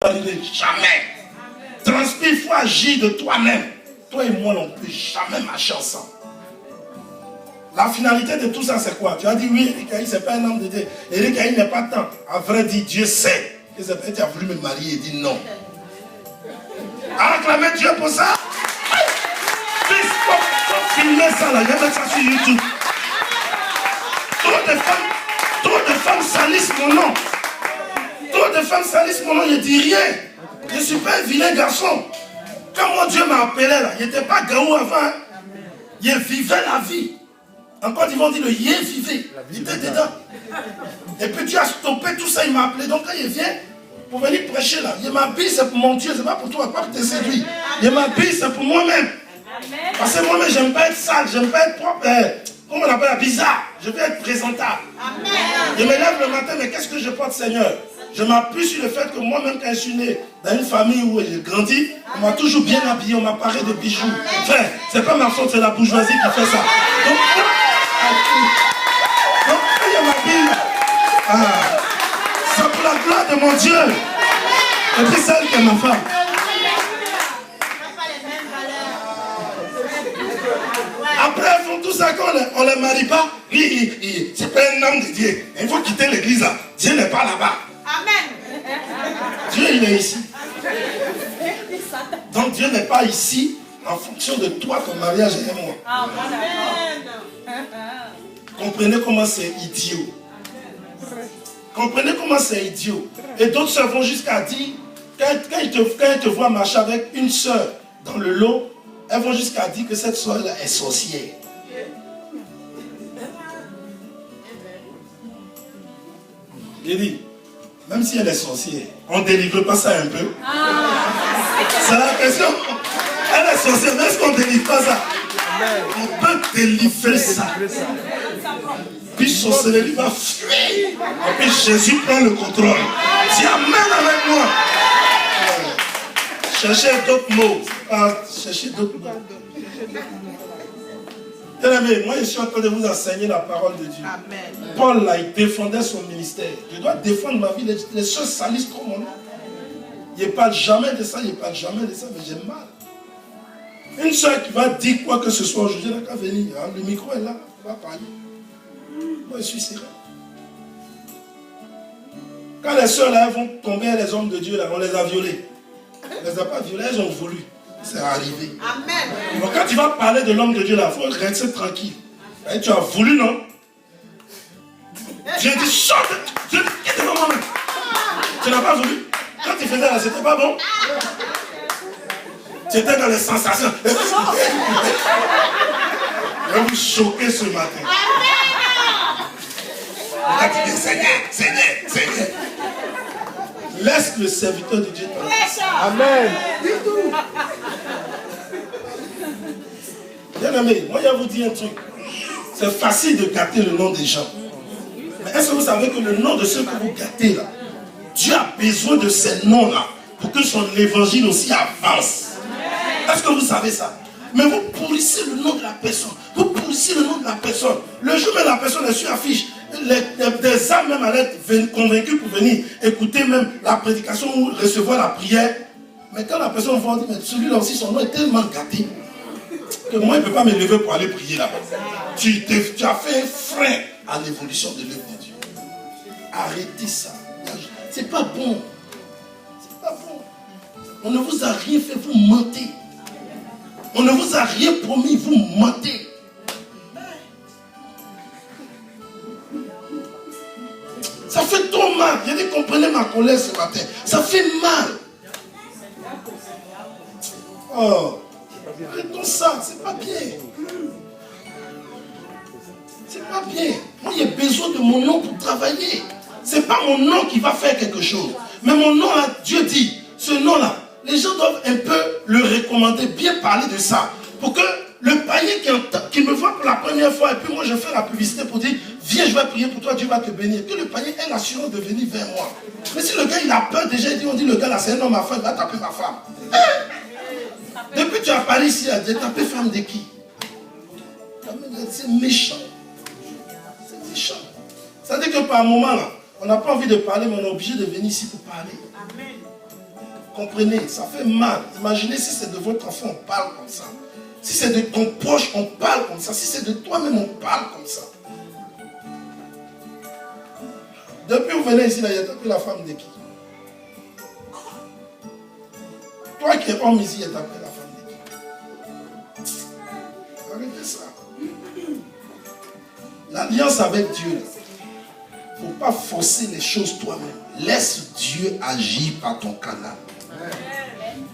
valider. Jamais. Transpire, il faut agir de toi-même. Toi et moi, on ne peut jamais marcher ensemble. La finalité de tout ça, c'est quoi? Tu as dit oui, Eric Haï, ce n'est pas un homme de Dieu. Eric Haï n'est pas tant. À vrai dire, Dieu sait. Et c'est peut-être tu as voulu me marier et dit non. À acclamer Dieu pour ça. Fils, faut filmer ça là, je vais mettre ça sur YouTube. Trop de femmes salissent mon nom. Trop de femmes salissent mon nom, je ne dis rien. Je ne suis pas un vilain garçon. Quand mon Dieu m'a appelé là, il n'était pas gaou avant. Il vivait la vie. Encore ils vont dire le yé vivait. Il était dedans. Et puis Dieu a stoppé tout ça, il m'a appelé. Donc quand il vient pour venir prêcher là, il m'habille, c'est pour mon Dieu, c'est pas pour toi, pas pour te séduire. Il m'habille, c'est pour moi-même. Parce que moi-même, j'aime pas être sale, j'aime pas être propre. Comment on appelle ça? Bizarre. Je veux être présentable. Amen. Je me lève le matin, mais qu'est-ce que je porte, Seigneur? Je m'appuie sur le fait que moi-même, quand je suis né dans une famille où j'ai grandi, on m'a toujours bien habillé, on m'a paré de bijoux. Enfin, c'est pas ma faute, c'est la bourgeoisie qui fait ça. Donc quand je m'habille, c'est pour la gloire de mon Dieu. Et puis celle qui est ma femme. Après, ils font tout ça qu'on ne les marie pas. Lui, c'est pas un homme de Dieu. Il faut quitter l'église là. Dieu n'est pas là-bas. Amen. Dieu, il est ici. Donc Dieu n'est pas ici en fonction de toi, ton mariage et moi. Amen. Comprenez comment c'est idiot. Comprenez comment c'est idiot. Et d'autres se vont jusqu'à dire, quand ils te voient marcher avec une soeur dans le lot, elles vont jusqu'à dire que cette soeur-là est sorcière. J'ai dit, même si elle est sorcière, on ne délivre pas ça un peu. C'est la question. Elle est sorcière, mais est-ce qu'on ne délivre pas ça? On peut délivrer ça. Puis sorcellerie va fuir. Et puis Jésus prend le contrôle. Dis amen avec moi. Cherchez d'autres mots. Cherchez d'autres mots. Bien-aimé, moi je suis en train de vous enseigner la parole de Dieu. Amen. Paul là, il défendait son ministère. Je dois défendre ma vie. Les choses salissent trop mon nom. Il ne parle jamais de ça, il ne parle jamais de ça, mais j'ai mal. Une soeur qui va dire quoi que ce soit aujourd'hui, elle n'a qu'à venir. Hein? Le micro est là, on va parler. Moi je suis sérieux. Quand les soeurs là vont tomber, les hommes de Dieu là, on les a violés. On ne les a pas violés, elles ont voulu. C'est arrivé. Amen. Donc quand tu vas parler de l'homme de Dieu là, il faut rester tranquille. Et tu as voulu, non? J'ai dit, chante, Dieu, quitte moi-même. Tu n'as pas voulu. Quand tu faisais là, c'était pas bon. Tu étais dans les sensations. Je vais vous choquer ce matin. Là, tu dis, Seigneur. Laisse le serviteur de Dieu t'en. Amen. Bien aimé, moi je vais vous dire un truc. C'est facile de gâter le nom des gens. Mais est-ce que vous savez que le nom de ceux que vous gâtez là, Dieu a besoin de ces noms-là pour que son évangile aussi avance. Est-ce que vous savez ça? Mais vous pourrissez le nom de la personne. Vous pourrissez le nom de la personne. Le jour où la personne est sur affiche, des âmes même allaient être convaincues pour venir écouter même la prédication ou recevoir la prière. Mais quand la personne va dire, mais celui-là aussi, son nom est tellement gâté que moi, il ne peut pas me lever pour aller prier là-bas. Tu as fait un frein à l'évolution de l'œuvre de Dieu. Arrêtez ça. C'est pas bon. C'est pas bon. On ne vous a rien fait, vous mentez. On ne vous a rien promis, vous mentez. Ça fait trop mal. Vous avez compris ma colère ce matin. Ça fait mal. Oh, arrêtons ça, c'est pas bien. C'est pas bien. Moi, j'ai besoin de mon nom pour travailler. C'est pas mon nom qui va faire quelque chose. Mais mon nom, là, Dieu dit, ce nom-là, les gens doivent un peu le recommander, bien parler de ça. Pour que le païen qui me voit pour la première fois, et puis moi je fais la publicité pour dire, viens, je vais prier pour toi, Dieu va te bénir. Que le païen ait l'assurance de venir vers moi. Mais si le gars, il a peur déjà, on dit, le gars là, c'est un homme à femme, il va taper ma femme. Depuis que tu as parlé ici, tu as tapé femme de qui? C'est méchant. C'est méchant. Ça veut dire que par un moment là, on n'a pas envie de parler, mais on est obligé de venir ici pour parler. comprenez, ça fait mal. Imaginez si c'est de votre enfant, on parle comme ça. Si c'est de ton proche, on parle comme ça. Si c'est de toi-même, on parle comme ça. Depuis que vous venez ici, là, il y a tapé la femme de qui? Toi qui es homme ici, il y a tapé la femme de qui? Arrêtez ça. L'alliance avec Dieu, il ne faut pas forcer les choses toi-même. Laisse Dieu agir par ton canal.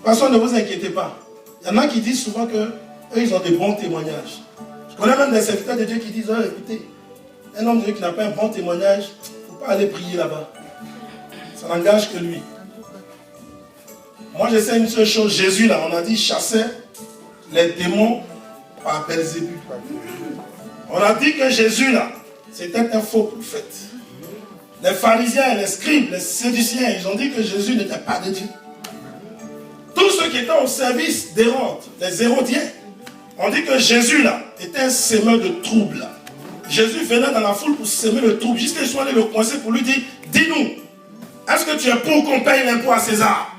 Personne ne vous inquiétez pas. Il y en a qui disent souvent qu'eux, ils ont des bons témoignages. Je connais même des serviteurs de Dieu qui disent, oh, écoutez, un homme de Dieu qui n'a pas un bon témoignage, il ne faut pas aller prier là-bas. Ça n'engage que lui. Moi, je sais une seule chose. Jésus, là, on a dit, chassait les démons par Belzébuth. On a dit que Jésus, là, c'était un faux prophète. Les pharisiens, les scribes, les séduciens, ils ont dit que Jésus n'était pas de Dieu. Tous ceux qui étaient au service d'Hérode, les Hérodiens, ont dit que Jésus, là, était un semeur de troubles. Jésus venait dans la foule pour semer le trouble, jusqu'à ce qu'ils soient allés le coincer pour lui dire, dis-nous, est-ce que tu es pour qu'on paye l'impôt à César?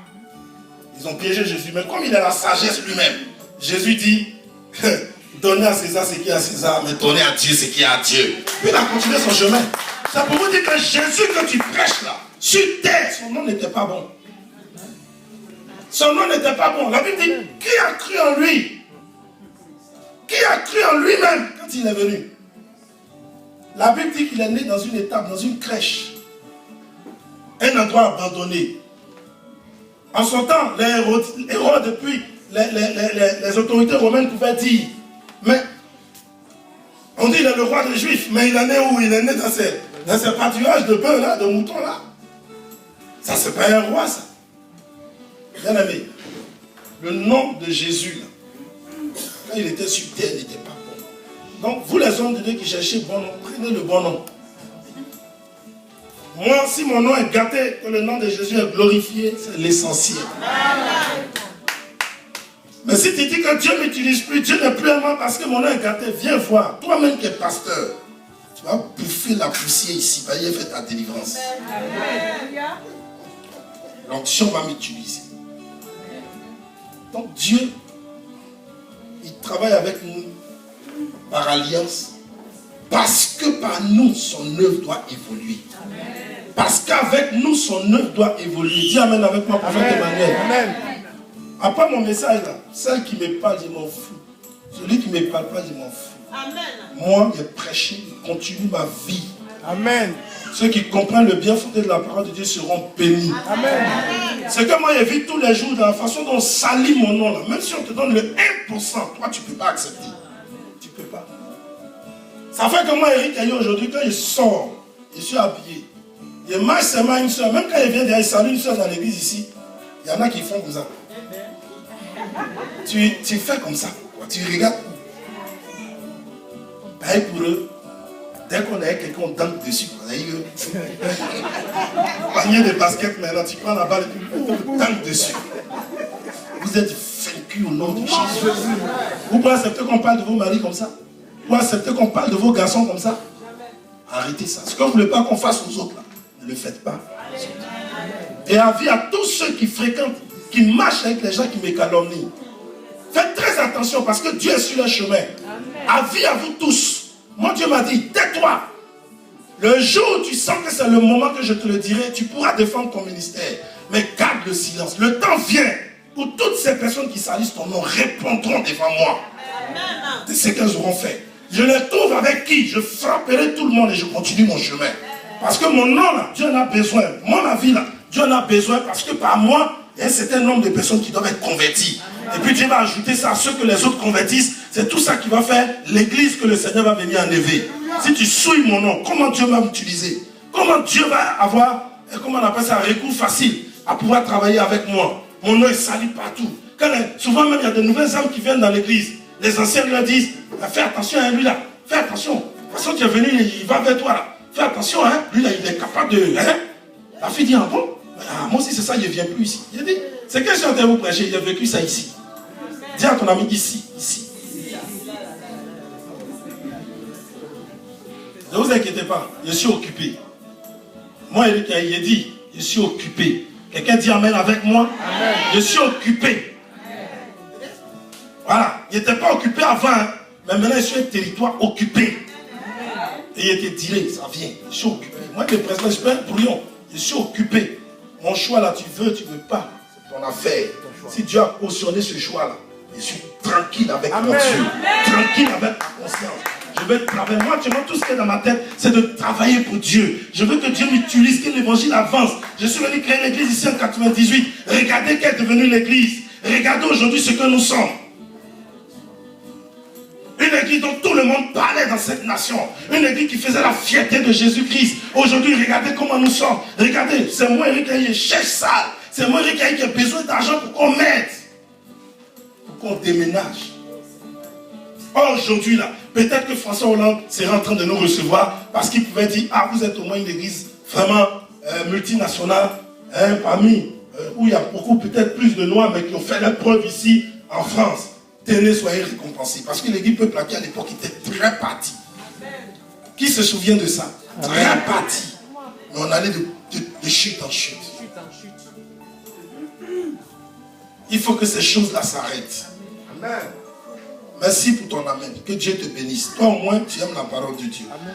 Ils ont piégé Jésus, mais comme il a la sagesse lui-même, Jésus dit, donnez à César ce qui est à César, mais donnez à Dieu ce qui est à Dieu. Puis il a continué son chemin. Ça pour vous dire que Jésus que tu prêches là, sur terre, son nom n'était pas bon. Son nom n'était pas bon. La Bible dit, qui a cru en lui? Qui a cru en lui-même quand il est venu? La Bible dit qu'il est né dans une étable, dans une crèche. Un endroit abandonné. En son temps, les Hérodes, depuis, les autorités romaines pouvaient dire, mais on dit qu'il est le roi des Juifs, mais il est né où? Il est né dans ces pâturages de bœufs là, de moutons là. Ça, c'est pas un roi, ça. Bien aimé, le nom de Jésus, là, quand il était sur terre, il n'était pas bon. Donc, vous les hommes de Dieu qui cherchez bon nom, prenez le bon nom. Moi, si mon nom est gâté, que le nom de Jésus est glorifié, c'est l'essentiel. Mais si tu dis que Dieu ne m'utilise plus, Dieu n'est plus à moi parce que mon nom est gâté, viens voir. Toi-même qui es pasteur, tu vas bouffer la poussière ici. Va y faire ta délivrance. L'onction va m'utiliser. Donc Dieu, il travaille avec nous par alliance. Parce que par nous, son œuvre doit évoluer. Parce qu'avec nous, son œuvre doit évoluer. Dis amen avec moi, prophète Emmanuel. Amen. Après mon message là, celle qui me parle, je m'en fous. Celui qui ne me parle pas, je m'en fous. Amen. Moi, je prêche, je continue ma vie. Amen. Ceux qui comprennent le bien fondé de la parole de Dieu seront bénis. Amen. C'est que moi, je vis tous les jours de la façon dont on salit mon nom là. Même si on te donne le 1%, toi, tu ne peux pas accepter. Tu ne peux pas. Ça fait que moi, Eric Ayo, aujourd'hui, quand il sort, je suis habillé. Il marche seulement une soeur. Même quand il vient dire, il salue une soeur dans l'église ici, il y en a qui font comme ça. Tu fais comme ça. Tu regardes. Pareil pour eux. Dès qu'on a quelqu'un, on danse dessus. Panier de basket maintenant, tu prends la balle et tu danses dessus. Vous êtes vaincus au nom de Jésus. Vous pouvez accepter qu'on parle de vos maris comme ça? Vous pouvez accepter qu'on parle de vos garçons comme ça? Arrêtez ça. Ce que vous ne voulez pas qu'on fasse aux autres, là, ne le faites pas. Et avis à tous ceux qui fréquentent, qui marchent avec les gens qui me calomnient. Faites très attention parce que Dieu est sur le chemin. Avis à vous tous. Mon Dieu m'a dit, tais-toi. Le jour où tu sens que c'est le moment que je te le dirai, tu pourras défendre ton ministère. Mais garde le silence. Le temps vient où toutes ces personnes qui salissent ton nom répondront devant moi de ce qu'elles auront fait. Je les trouve avec qui? Je frapperai tout le monde et je continue mon chemin. Parce que mon nom là, Dieu en a besoin. Mon avis là, Dieu en a besoin parce que par moi, il y a un certain nombre de personnes qui doivent être converties. Et puis Dieu va ajouter ça à ceux que les autres convertissent. C'est tout ça qui va faire l'église que le Seigneur va venir enlever. Si tu souilles mon nom, comment Dieu va m'utiliser? Comment Dieu va avoir, comment on appelle ça, un recours facile à pouvoir travailler avec moi? Mon nom est sali partout. Souvent même, il y a de nouvelles âmes qui viennent dans l'église. Les anciens leur disent, fais attention à lui là, fais attention. De toute façon, tu es venu, il va vers toi là. Fais attention, hein. Lui là, il est capable de... Hein? La fille dit, ah bon? Ah, moi aussi c'est ça, je ne viens plus ici. Il dit, c'est que je suis en train de vous prêcher, j'ai vécu ça ici. Dis à ton ami ici, ici. Ne vous inquiétez pas, je suis occupé. Moi, il dit, je suis occupé. Quelqu'un dit amen avec moi? Amen. Je suis occupé. Voilà. Il n'était pas occupé avant, hein, mais maintenant je suis un territoire occupé. Et il était tiré, ça vient. Je suis occupé. Moi, le président, je peux être brouillon. Je suis occupé. Mon choix là, tu veux pas. C'est ton affaire. Si Dieu a cautionné ce choix là, je suis tranquille avec mon Dieu. Tranquille avec ma conscience. Je vais travailler. Moi, tu vois, tout ce qui est dans ma tête, c'est de travailler pour Dieu. Je veux que Dieu m'utilise, que l'évangile avance. Je suis venu créer l'église ici en 98. Regardez qu'elle est devenue l'église. Regardez aujourd'hui ce que nous sommes. Une église dont tout le monde parlait dans cette nation. Une église qui faisait la fierté de Jésus-Christ. Aujourd'hui, regardez comment nous sommes. Regardez, c'est moi, Eric Aïe, cherche ça. C'est moi, Eric Aïe, qui a besoin d'argent pour qu'on mette. Pour qu'on déménage. Aujourd'hui, là, peut-être que François Hollande serait en train de nous recevoir parce qu'il pouvait dire, ah, vous êtes au moins une église vraiment multinationale, parmi où il y a beaucoup, peut-être plus de Noirs, mais qui ont fait leur preuve ici en France. Tenez, soyez récompensés. Parce que l'église Peuple Acquis à l'époque était très partie. Qui se souvient de ça? Très partie. Mais on allait de chute en chute. Il faut que ces choses-là s'arrêtent. Amen. Merci pour ton amen. Que Dieu te bénisse. Toi au moins, tu aimes la parole de Dieu. Amen.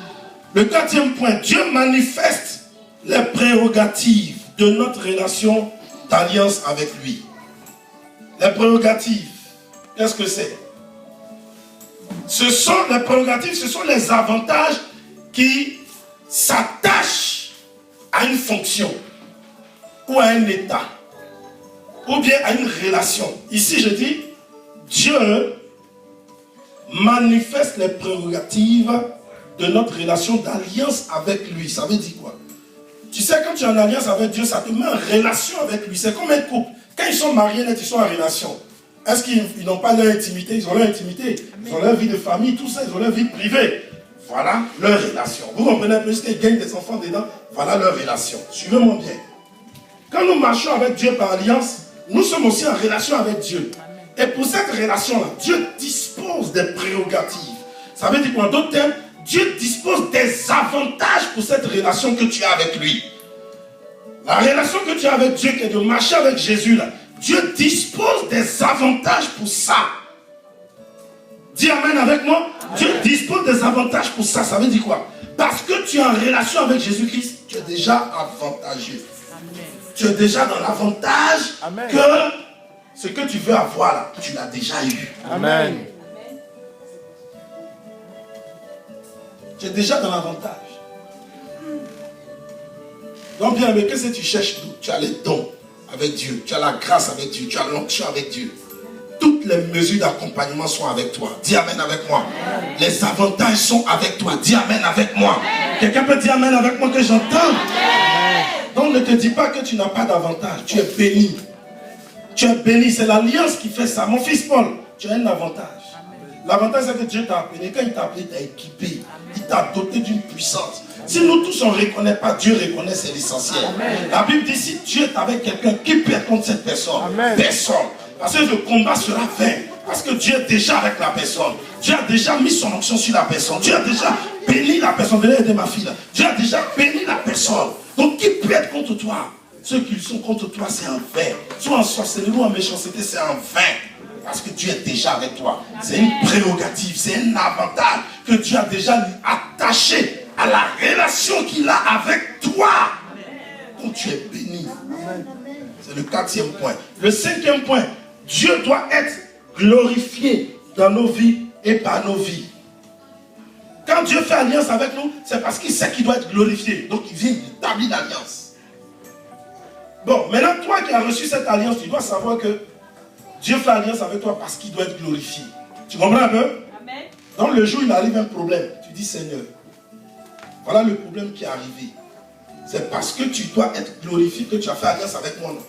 Le 4e point, Dieu manifeste les prérogatives de notre relation d'alliance avec lui. Les prérogatives. Qu'est-ce que c'est? Ce sont les prérogatives, ce sont les avantages qui s'attachent à une fonction ou à un état ou bien à une relation. Ici, je dis, Dieu manifeste les prérogatives de notre relation d'alliance avec lui. Ça veut dire quoi? Tu sais, quand tu es en alliance avec Dieu, ça te met en relation avec lui. C'est comme un couple. Quand ils sont mariés, ils sont en relation. Est-ce qu'ils n'ont pas leur intimité? Ils ont leur intimité. Ils ont leur vie de famille, tout ça, ils ont leur vie privée. Voilà leur relation. Vous comprenez un peu ce qu'ils gagnent des enfants dedans? Voilà leur relation. Suivez-moi bien. Quand nous marchons avec Dieu par alliance, nous sommes aussi en relation avec Dieu. Et pour cette relation-là, Dieu dispose des prérogatives. Ça veut dire qu'en d'autres termes, Dieu dispose des avantages pour cette relation que tu as avec lui. La relation que tu as avec Dieu, qui est de marcher avec Jésus, là, Dieu dispose des avantages pour ça. Dis amen avec moi. Amen. Dieu dispose des avantages pour ça. Ça veut dire quoi? Parce que tu es en relation avec Jésus-Christ, tu es déjà avantageux. Amen. Tu es déjà dans l'avantage que ce que tu veux avoir là, tu l'as déjà eu. Amen. Tu es déjà dans l'avantage. Donc bien, mais qu'est-ce que tu cherches? Tu as les dons avec Dieu, tu as la grâce avec Dieu, tu as l'onction avec Dieu. Toutes les mesures d'accompagnement sont avec toi. Dis amen avec moi. Amen. Les avantages sont avec toi. Dis amen avec moi. Quelqu'un peut dire amen avec moi que j'entends? Donc ne te dis pas que tu n'as pas d'avantage. Tu es béni. Tu es béni. C'est l'alliance qui fait ça. Mon fils Paul, tu as un avantage. L'avantage c'est que Dieu t'a appelé. Quand il t'a appelé, il t'a équipé. Il t'a doté d'une puissance. Si nous tous on ne reconnaît pas, Dieu reconnaît, c'est l'essentiel. La Bible dit, si Dieu est avec quelqu'un, qui perd contre cette personne? Amen. Personne. Parce que le combat sera vain. Parce que Dieu est déjà avec la personne. Dieu a déjà mis son onction sur la personne. Dieu a déjà béni la personne. Venez aider ma fille là. Dieu a déjà béni la personne. Donc qui peut être contre toi? Ceux qui sont contre toi, c'est un vain. Soit en sorcellerie ou en méchanceté, c'est un vain. Parce que Dieu est déjà avec toi. C'est une prérogative, c'est un avantage que Dieu a déjà attaché à la relation qu'il a avec toi. Donc tu es béni. C'est le 4e point. Le 5e point, Dieu doit être glorifié dans nos vies et par nos vies. Quand Dieu fait alliance avec nous, c'est parce qu'il sait qu'il doit être glorifié. Donc il vient d'établir l'alliance. Bon, maintenant toi qui as reçu cette alliance, tu dois savoir que Dieu fait alliance avec toi parce qu'il doit être glorifié. Tu comprends un peu? Amen. Donc le jour où il arrive un problème, tu dis Seigneur, voilà le problème qui est arrivé. C'est parce que tu dois être glorifié que tu as fait alliance avec moi, non?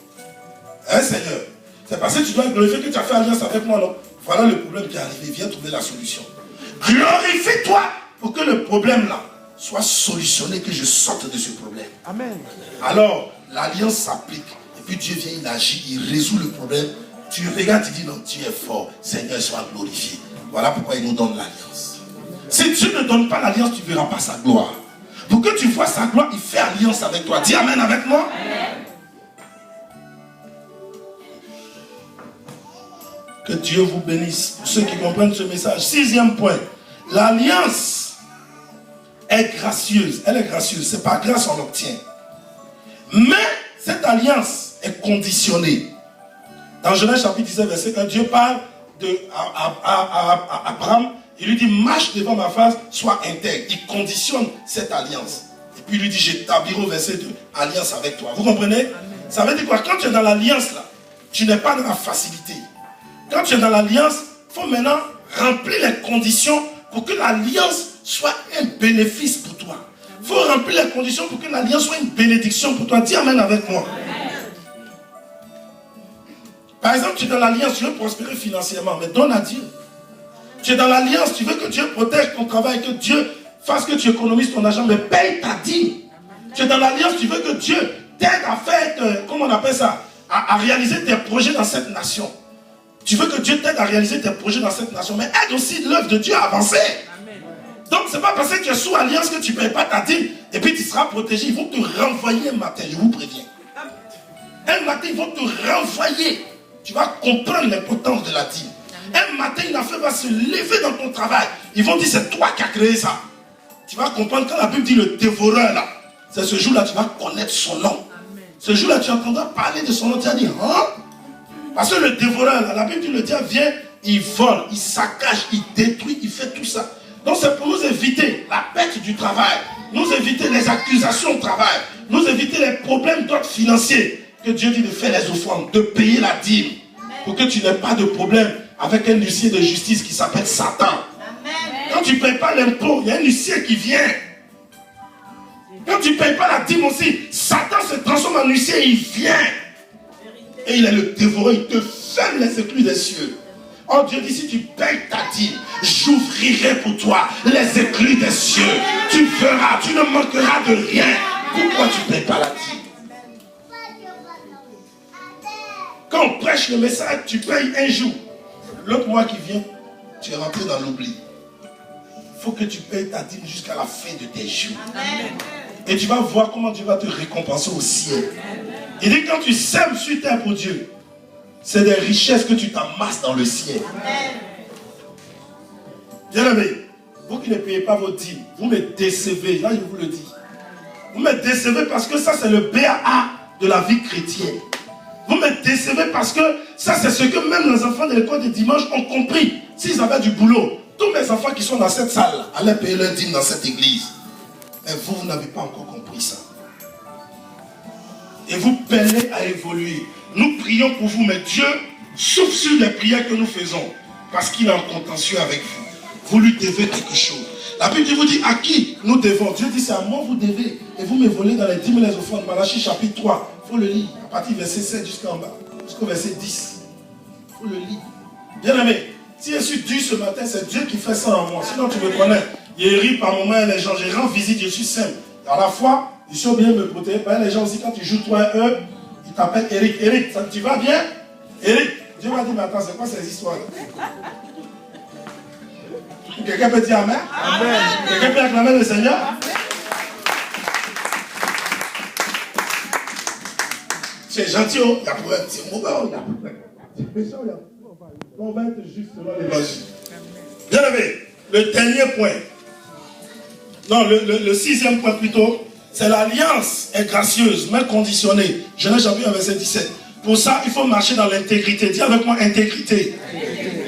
Hein, Seigneur? C'est parce que tu dois être glorifié que tu as fait alliance avec moi, non? Voilà le problème qui est arrivé. Viens trouver la solution. Glorifie-toi pour que le problème là soit solutionné, que je sorte de ce problème. Amen. Alors, l'alliance s'applique. Et puis Dieu vient, il agit, il résout le problème. Tu regardes, tu dis non, tu es fort. Seigneur, sois glorifié. Voilà pourquoi il nous donne l'alliance. Si Dieu ne donne pas l'alliance, tu ne verras pas sa gloire. Pour que tu vois sa gloire, il fait alliance avec toi. Dis amen avec moi. Amen. Que Dieu vous bénisse. Pour ceux qui comprennent ce message. 6e point. L'alliance est gracieuse. Elle est gracieuse. C'est par grâce qu'on l'obtient. Mais cette alliance est conditionnée. Dans Genèse chapitre 17, verset 1, Dieu parle à Abraham. Il lui dit, marche devant ma face, sois intègre. Il conditionne cette alliance. Et puis il lui dit, j'établirai au verset 2, alliance avec toi. Vous comprenez? Amen. Ça veut dire quoi? Quand tu es dans l'alliance là, tu n'es pas dans la facilité. Quand tu es dans l'alliance, il faut maintenant remplir les conditions pour que l'alliance soit un bénéfice pour toi. Il faut remplir les conditions pour que l'alliance soit une bénédiction pour toi. Dis amen avec moi. Amen. Par exemple, tu es dans l'alliance, tu veux prospérer financièrement, mais donne à Dieu. Tu es dans l'alliance, tu veux que Dieu protège ton travail, que Dieu fasse que tu économises ton argent, mais paye ta dîme. Tu es dans l'alliance, tu veux que Dieu t'aide à faire, comment on appelle ça, à réaliser tes projets dans cette nation. Tu veux que Dieu t'aide à réaliser tes projets dans cette nation, mais aide aussi l'œuvre de Dieu à avancer. Amen. Donc, ce n'est pas parce que tu es sous alliance que tu ne payes pas ta dîme et puis tu seras protégé. Ils vont te renvoyer un matin, je vous préviens. Un matin, ils vont te renvoyer. Tu vas comprendre l'importance de la dîme. Un matin, une affaire va se lever dans ton travail. Ils vont dire, c'est toi qui as créé ça. Tu vas comprendre quand la Bible dit le dévoreur là. C'est ce jour-là, tu vas connaître son nom. Amen. Ce jour-là, tu entendras parler de son nom. Tu vas dire, hein? Parce que le dévoreur là, la Bible dit, le diable vient, il vole, il saccage, il détruit, il fait tout ça. Donc c'est pour nous éviter la perte du travail, nous éviter les accusations au travail, nous éviter les problèmes d'ordre financier, que Dieu dit de faire les offrandes, de payer la dîme, pour que tu n'aies pas de problème avec un huissier de justice qui s'appelle Satan. Amen. Quand tu ne payes pas l'impôt, il y a un huissier qui vient. Quand tu ne payes pas la dîme aussi, Satan se transforme en huissier et il vient. Et il est le dévoreur, il te ferme les écluses des cieux. Oh Dieu dit, si tu payes ta dîme, j'ouvrirai pour toi les écluses des cieux. Tu verras, tu ne manqueras de rien. Pourquoi tu ne payes pas la dîme? Quand on prêche le message, tu payes un jour. L'autre mois qui vient, tu es rentré dans l'oubli. Il faut que tu payes ta dîme jusqu'à la fin de tes jours. Amen. Et tu vas voir comment Dieu va te récompenser au ciel. Il dit, quand tu sèmes sur terre pour Dieu, c'est des richesses que tu t'amasses dans le ciel. Bien-aimé, vous qui ne payez pas vos dîmes, vous me décevez. Là, je vous le dis. Vous me décevez parce que ça, c'est le BAA de la vie chrétienne. Vous me décevez parce que ça, c'est ce que même les enfants de l'école de dimanche ont compris. S'ils avaient du boulot, tous mes enfants qui sont dans cette salle allaient payer leur dîme dans cette église. Mais vous, vous n'avez pas encore compris ça. Et vous peinez à évoluer. Nous prions pour vous, mais Dieu souffle sur les prières que nous faisons. Parce qu'il est en contentieux avec vous. Vous lui devez quelque chose. La Bible vous dit à qui nous devons. Dieu dit, c'est à moi vous devez. Et vous me volez dans les dîmes et les offrandes. Malachie chapitre 3. Il faut le lire. À partir du verset 7 jusqu'en bas. Jusqu'au verset 10. Il faut le lire. Bien aimé, si je suis dur ce matin, c'est Dieu qui fait ça en moi. Sinon tu me connais. Il rit par moments les gens. Je rends visite, je suis simple. À la fois, je suis bien me protéger. Les gens aussi, quand tu joues toi et eux, ils t'appellent Eric. Eric, tu vas bien? Eric, Dieu m'a dit, mais attends, c'est quoi ces histoires-là? Quelqu'un peut dire Amen? Amen. Quelqu'un peut acclamer le Seigneur? Amen. C'est gentil, il y a pour un petit mot, il y a pour un. On va être juste selon l'évangile. Bien aimé, le dernier point. Non, le 6e point plutôt, c'est l'alliance est gracieuse, mais conditionnée. Genèse chapitre 1, verset 17. Pour ça, il faut marcher dans l'intégrité. Dis avec moi intégrité.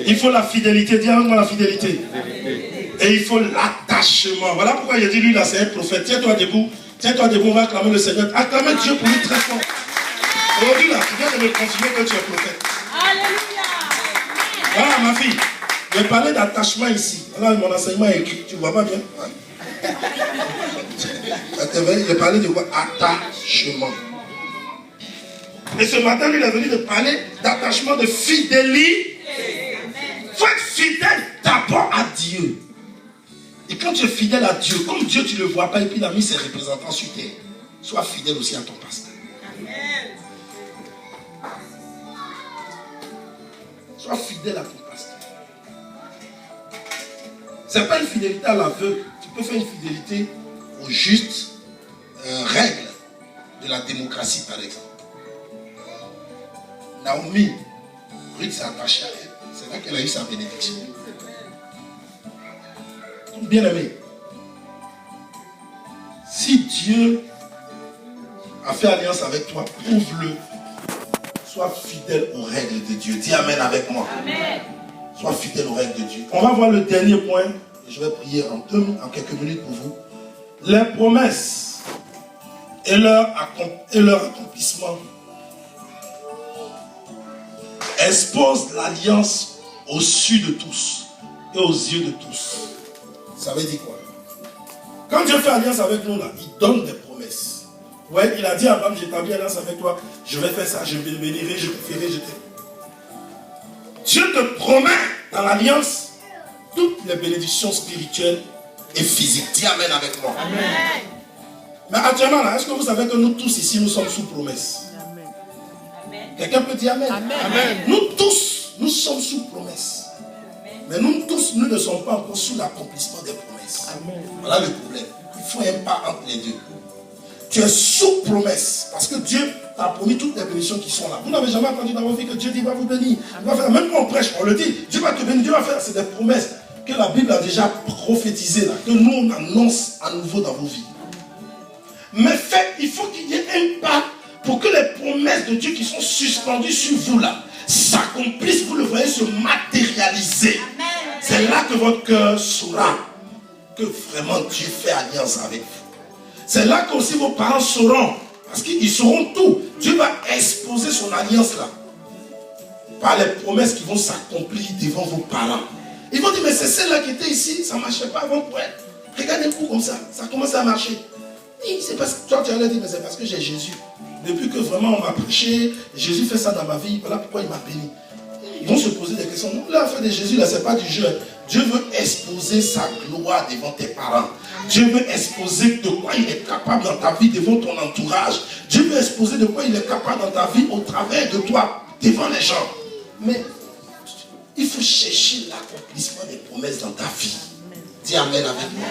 Il faut la fidélité. Dis avec moi la fidélité. Et il faut l'attachement. Voilà pourquoi il a dit, lui là, c'est un prophète. Tiens-toi debout. Tiens-toi debout, on va acclamer le Seigneur. Acclamer Dieu pour lui très fort. Aujourd'hui là, tu viens de me confirmer que tu es prophète. Alléluia. Voilà ma fille. Je vais parler d'attachement ici. Là, mon enseignement est écrit. Tu vois pas bien? Je vais parler de quoi? Attachement. Et ce matin, lui, il est venu de parler d'attachement, de fidélité. Il faut être fidèle d'abord à Dieu. Et quand tu es fidèle à Dieu, comme Dieu, tu ne le vois pas, et puis il a mis ses représentants sur terre, sois fidèle aussi à ton pasteur. Sois fidèle à ton pasteur. Ce n'est pas une fidélité à l'aveugle. Tu peux faire une fidélité aux justes règles de la démocratie, par exemple. Naomi, Ruth s'est attachée à elle. C'est là qu'elle a eu sa bénédiction. Bien aimé, si Dieu a fait alliance avec toi, prouve-le. Sois fidèle aux règles de Dieu. Dis Amen avec moi. Amen. Sois fidèle aux règles de Dieu. On va voir le dernier point. Je vais prier en quelques minutes pour vous. Les promesses et leur accomplissement exposent l'alliance au su de tous et aux yeux de tous. Ça veut dire quoi? Quand Dieu fait alliance avec nous, là, il donne des promesses. Ouais, il a dit à Abraham, j'établis alliance avec toi, je vais faire ça, je vais bénirai, je te ferai, je te... Dieu te promet dans l'alliance toutes les bénédictions spirituelles et physiques. Dis Amen avec moi. Amen. Mais actuellement, là, est-ce que vous savez que nous tous ici, nous sommes sous promesse? Amen. Quelqu'un peut dire Amen? Amen. Amen. Nous tous, nous sommes sous promesse. Amen. Mais nous tous, nous ne sommes pas encore sous l'accomplissement des promesses. Amen. Voilà le problème. Il faut un pas entre les deux. Tu es sous promesse parce que Dieu t'a promis toutes les bénédictions qui sont là. Vous n'avez jamais entendu dans votre vie que Dieu dit va vous bénir. Va faire. Même quand on prêche, on le dit. Dieu va te bénir, Dieu va faire. C'est des promesses que la Bible a déjà prophétisées, là, que nous on annonce à nouveau dans vos vies. Mais il faut qu'il y ait un pas pour que les promesses de Dieu qui sont suspendues sur vous là s'accomplissent. Vous le voyez se matérialiser. C'est là que votre cœur saura que vraiment Dieu fait alliance avec vous. C'est là qu'aussi vos parents sauront, parce qu'ils sauront tout. Dieu va exposer son alliance là, par les promesses qui vont s'accomplir devant vos parents. Ils vont dire, mais c'est celle-là qui était ici, ça ne marchait pas avant pour elle. Regardez un coup comme ça commence à marcher. Et c'est parce que toi tu allais dire, mais c'est parce que j'ai Jésus. Depuis que vraiment on m'a prêché, Jésus fait ça dans ma vie, voilà pourquoi il m'a béni. Ils vont se poser des questions. Non, l'affaire de Jésus, là, ce n'est pas du jeu. Dieu veut exposer sa gloire devant tes parents. Dieu veut exposer de quoi il est capable dans ta vie devant ton entourage. Dieu veut exposer de quoi il est capable dans ta vie au travers de toi, devant les gens. Mais il faut chercher l'accomplissement des promesses dans ta vie. Dis Amen avec moi.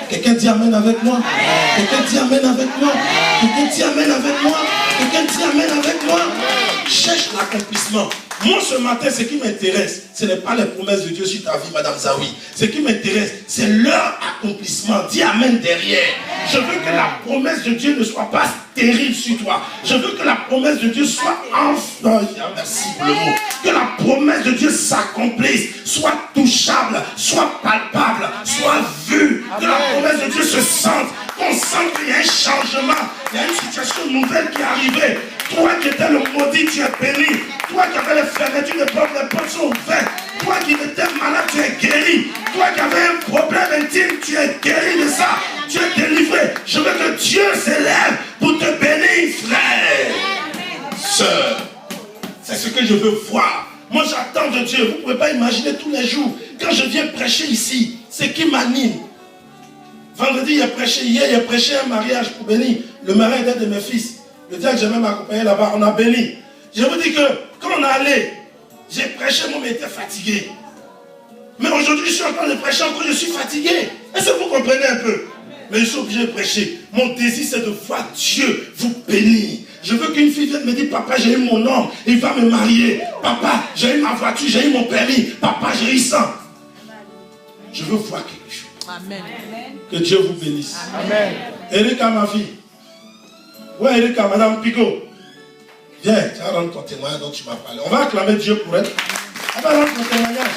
Quelqu'un dit Amen avec moi. Quelqu'un dit Amen avec moi. Quelqu'un dit Amen avec moi. Quelqu'un dit Amen avec moi. Cherche l'accomplissement. Moi, ce matin, ce qui m'intéresse, ce n'est pas les promesses de Dieu sur ta vie, Madame Zawi. Ce qui m'intéresse, c'est leur accomplissement. Dis Amen derrière. Je veux que la promesse de Dieu ne soit pas terrible sur toi. Je veux que la promesse de Dieu soit merci pour le mot. Que la promesse de Dieu s'accomplisse, soit touchable, soit palpable, soit vue. Que la promesse de Dieu se sente. Qu'on sente qu'il y a un changement. Il y a une situation nouvelle qui est arrivée. Toi qui étais le maudit, tu es béni. Toi qui avais les fermetures des portes sont ouvertes. Toi qui étais malade, tu es guéri. Toi qui avais un problème intime, tu es guéri de ça. Tu es délivré. Je veux que Dieu s'élève pour te bénir, frère. Sœur, c'est ce que je veux voir. Moi, j'attends de Dieu. Vous ne pouvez pas imaginer tous les jours. Quand je viens prêcher ici, c'est qui m'anime. Vendredi, il a prêché. Hier, il a prêché un mariage pour bénir le mari d'un de mes fils. Le diable, j'ai même accompagné là-bas, on a béni. Je vous dis que quand on est allé, j'ai prêché, moi, mais j'étais fatigué. Mais aujourd'hui, je suis en train de prêcher encore, je suis fatigué. Est-ce que vous comprenez un peu? Mais je suis obligé de prêcher. Mon désir, c'est de voir Dieu vous bénir. Je veux qu'une fille vienne me dire, papa, j'ai eu mon homme, il va me marier. Papa, j'ai eu ma voiture, j'ai eu mon permis. Papa, j'ai eu ça. Je veux voir quelque chose. Amen. Que Dieu vous bénisse. Amen. Erika, ma fille. Ouais, Erika, Madame Pico. Viens, tu vas rendre ton témoignage dont tu m'as parlé. On va acclamer Dieu pour elle. On va rendre ton témoignage.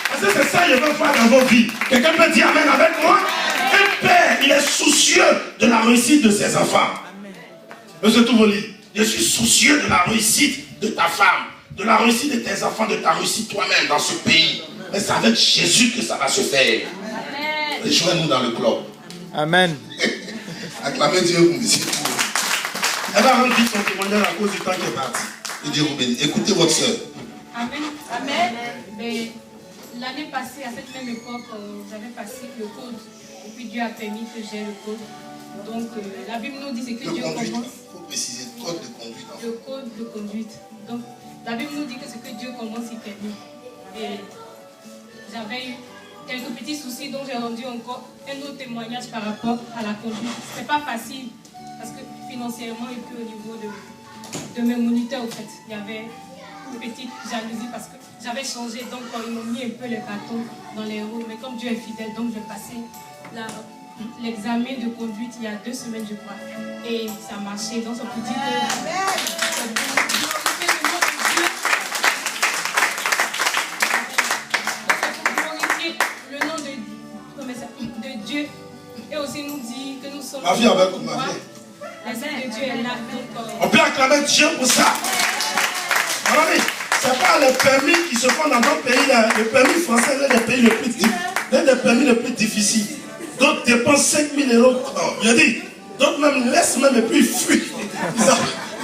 Parce que c'est ça que je veux voir dans vos vies. Quelqu'un peut dire Amen avec moi? Un père, il est soucieux de la réussite de ses enfants. Monsieur Touvoli, je suis soucieux de la réussite de ta femme, de la réussite de tes enfants, de ta réussite toi-même dans ce pays. Mais c'est avec Jésus que ça va se faire. Rejoins-nous dans le club. Amen. Acclamez Dieu pour monsieur. Elle va rendre vite son témoignage à cause du temps qui est parti. Et Dieu vous bénisse. Écoutez votre soeur. Amen. Amen. Mais l'année passée, à cette même époque, j'avais passé le code. Et puis Dieu a permis que j'ai le code. Donc la Bible nous dit que Dieu commence. Il faut préciser le code de conduite. Le code de conduite. Donc la Bible nous dit que ce que Dieu commence, il termine. Et j'avais eu quelques petits soucis dont j'ai rendu encore un autre témoignage par rapport à la conduite. C'est pas facile parce que financièrement et puis au niveau de mes moniteurs, en fait, il y avait petite jalousie parce que j'avais changé. Donc, ils m'ont mis un peu le bâton dans les roues. Mais comme Dieu est fidèle, donc j'ai passé l'examen de conduite il y a 2 semaines, je crois. Et ça a marché. Donc, ça peut dire que le nom de Dieu et aussi nous dit que nous sommes. Ma vie avec ma vie. L'Esprit de Dieu est là. Donc, on peut acclamer Dieu pour ça. Ce n'est pas les permis qui se font dans d'autres pays. Là. Le permis français est l'un des permis les plus difficiles. D'autres dépensent 5 000 euros. Bien dit. D'autres même laissent même et puis ils fuient.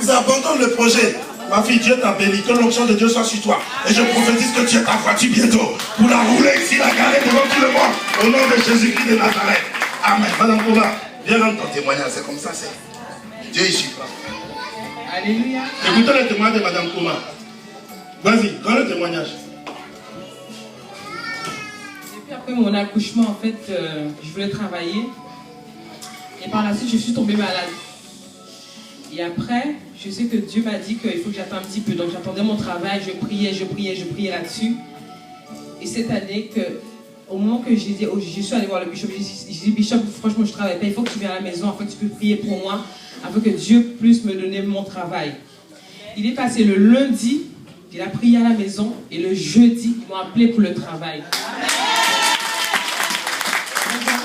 Ils abandonnent le projet. Ma fille, Dieu t'a béni. Que l'onction de Dieu soit sur toi. Et je prophétise que tu es ta voiture bientôt. Pour la rouler ici, la garer devant tout le monde. Au nom de Jésus-Christ de Nazareth. Amen. Madame Kouma, viens rendre ton témoignage. C'est comme ça, c'est. Dieu est ici. Alléluia. Écoutez le témoignage de Madame Kouma. Vas-y, dans le témoignage. Et puis après mon accouchement, en fait, je voulais travailler. Et par la suite, je suis tombée malade. Et après, je sais que Dieu m'a dit qu'il faut que j'attende un petit peu. Donc j'attendais mon travail, je priais là-dessus. Et cette année, au moment que j'ai dit, je suis allée voir le bishop, j'ai dit, Bishop, franchement, je ne travaille pas, il faut que tu viennes à la maison, afin que tu peux prier pour moi, afin que Dieu puisse me donner mon travail. Il est passé le lundi, il a prié à la maison, et le jeudi, ils m'ont appelé pour le travail.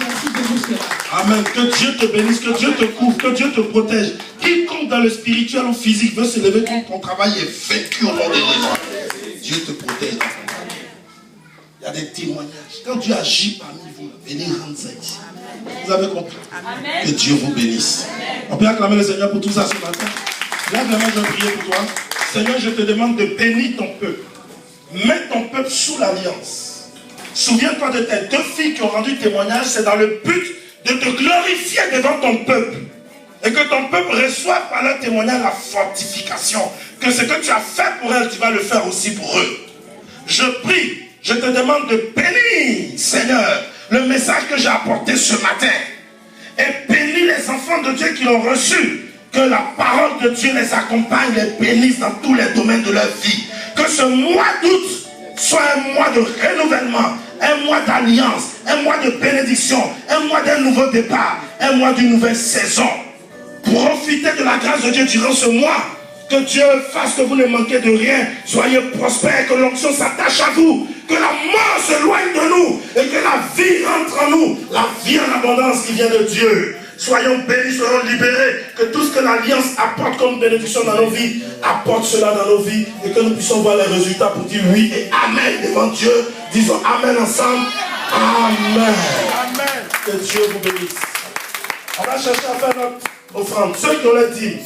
Merci de vous cela. Amen. Que Dieu te bénisse, que Dieu te couvre, que Dieu te protège. Quiconque dans le spirituel ou physique veut se lever contre ton travail est vaincu au nom de Jésus. Dieu te protège. Il y a des témoignages. Quand Dieu agit parmi vous, venez rendre ça ici. Vous avez compris? Amen. Que Dieu vous bénisse. Amen. On peut acclamer le Seigneur pour tout ça ce matin. Là, vraiment, je vais prier pour toi. Seigneur, je te demande de bénir ton peuple. Mets ton peuple sous l'alliance. Souviens-toi de tes 2 filles qui ont rendu témoignage. C'est dans le but de te glorifier devant ton peuple. Et que ton peuple reçoive par leur témoignage la fortification. Que ce que tu as fait pour elles, tu vas le faire aussi pour eux. Je prie, je te demande de bénir, Seigneur, le message que j'ai apporté ce matin. Et bénis les enfants de Dieu qui l'ont reçu. Que la parole de Dieu les accompagne, les bénisse dans tous les domaines de leur vie. Que ce mois d'août soit un mois de renouvellement, un mois d'alliance, un mois de bénédiction, un mois d'un nouveau départ, un mois d'une nouvelle saison. Profitez de la grâce de Dieu durant ce mois. Que Dieu fasse que vous ne manquez de rien. Soyez prospères, que l'onction s'attache à vous. Que la mort s'éloigne de nous et que la vie rentre en nous. La vie en abondance qui vient de Dieu. Soyons bénis, soyons libérés. Que tout ce que l'alliance apporte comme bénédiction dans nos vies, apporte cela dans nos vies. Et que nous puissions voir les résultats pour dire oui et amen devant Dieu. Disons amen ensemble. Amen. Amen. Que Dieu vous bénisse. On va chercher à faire notre offrande. Ceux qui ont le dit.